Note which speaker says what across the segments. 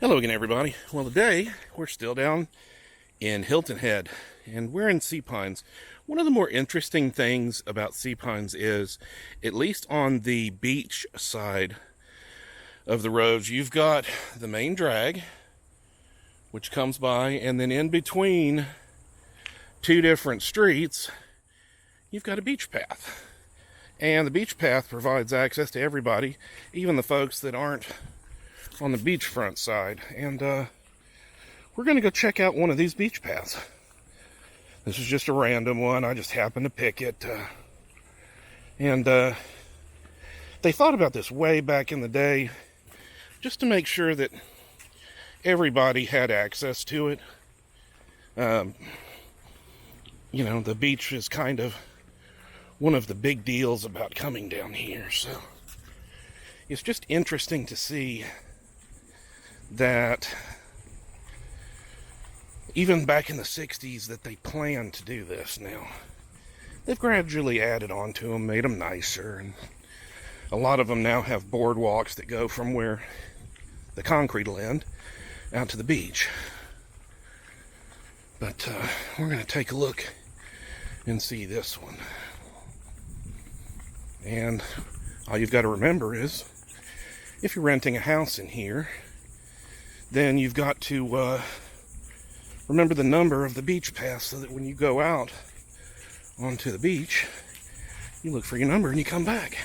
Speaker 1: Hello again, everybody. Well, today we're still down in Hilton Head, and we're in Sea Pines. One of the more interesting things about Sea Pines is, at least on the beach side of the roads, you've got the main drag, which comes by, and then in between two different streets, you've got a beach path. And the beach path provides access to everybody, even the folks that aren't on the beachfront side. And we're going to go check out one of these beach paths. This is just a random one. I just happened to pick it. And they thought about this way back in the day just to make sure that everybody had access to it. You know, the beach is kind of one of the big deals about coming down here. So it's just interesting to see that even back in the 60s that they planned to do this. Now they've gradually added on to them, made them nicer, and a lot of them now have boardwalks that go from where the concrete will end out to the beach. But we're going to take a look and see this one. And all you've got to remember is, if you're renting a house in here, then you've got to remember the number of the beach pass, so that when you go out onto the beach, you look for your number and you come back.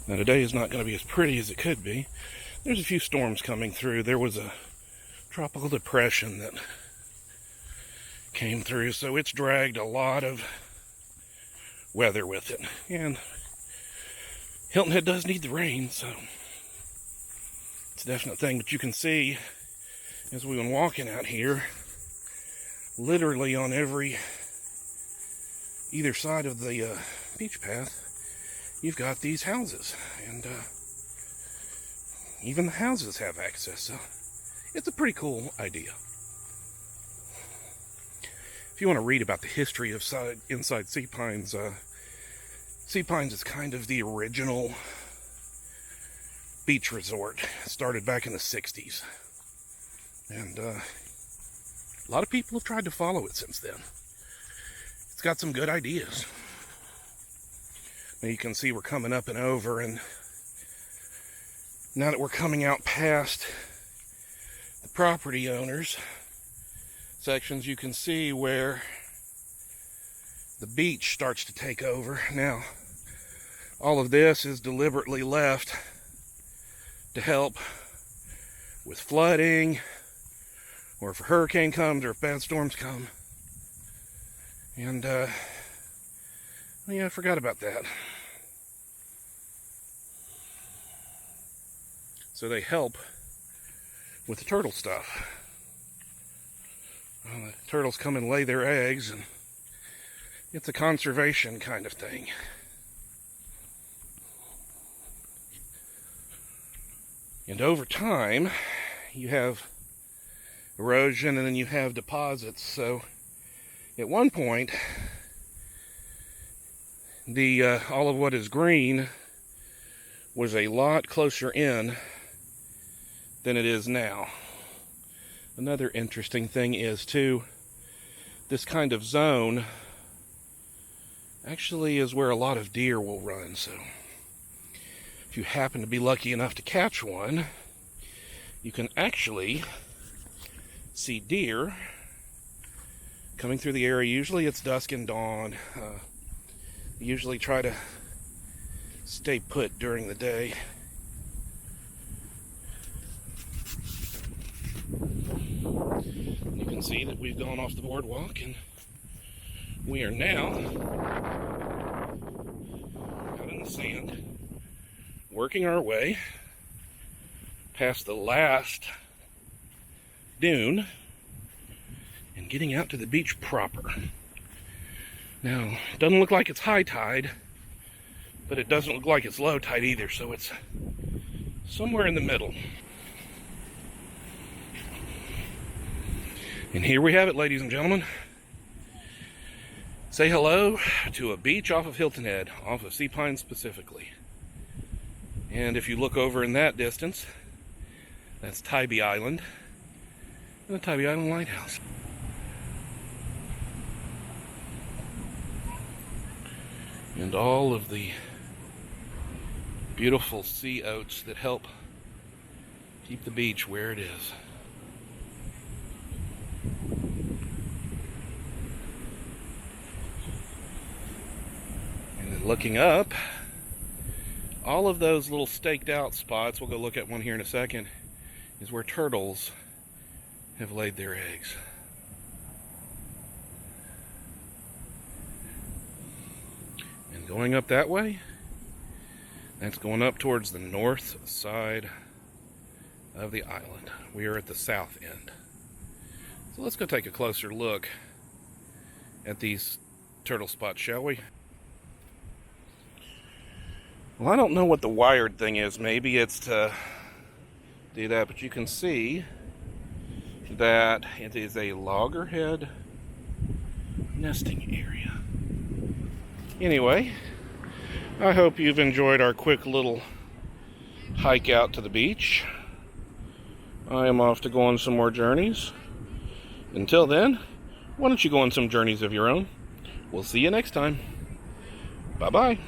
Speaker 1: Now today is not going to be as pretty as it could be. There's a few storms coming through. There was a tropical depression that came through, so it's dragged a lot of weather with it. And Hilton Head does need the rain, so it's a definite thing. But you can see, as we've been walking out here, literally on either side of the beach path, you've got these houses, and even the houses have access, so it's a pretty cool idea. If you want to read about the history of inside Sea Pines, Sea Pines is kind of the original beach resort. It started back in the 60s, and a lot of people have tried to follow it since then. It's got some good ideas. Now you can see we're coming up and over, and now that we're coming out past the property owners sections, you can see where the beach starts to take over. Now, all of this is deliberately left to help with flooding, or if a hurricane comes, or if bad storms come. And yeah, I forgot about that. So they help with the turtle stuff. Well, the turtles come and lay their eggs, and it's a conservation kind of thing. And over time, you have erosion, and then you have deposits. So at one point, all of what is green was a lot closer in than it is now. Another interesting thing is, too, this kind of zone actually is where a lot of deer will run. So if you happen to be lucky enough to catch one, you can actually see deer coming through the area. Usually it's dusk and dawn. Usually try to stay put during the day. You can see that we've gone off the boardwalk, and we are now out in the sand, working our way past the last dune and getting out to the beach proper. Now, it doesn't look like it's high tide, but it doesn't look like it's low tide either, so it's somewhere in the middle. And here we have it, ladies and gentlemen. Say hello to a beach off of Hilton Head, off of Sea Pines specifically. And if you look over in that distance, that's Tybee Island and the Tybee Island Lighthouse. And all of the beautiful sea oats that help keep the beach where it is. And then looking up, all of those little staked out spots, we'll go look at one here in a second, is where turtles have laid their eggs. And going up that way, that's going up towards the north side of the island. We are at the south end. So let's go take a closer look at these turtle spots, shall we? Well, I don't know what the wired thing is. Maybe it's to do that, but you can see that it is a loggerhead nesting area. Anyway, I hope you've enjoyed our quick little hike out to the beach. I am off to go on some more journeys. Until then, why don't you go on some journeys of your own? We'll see you next time. Bye-bye.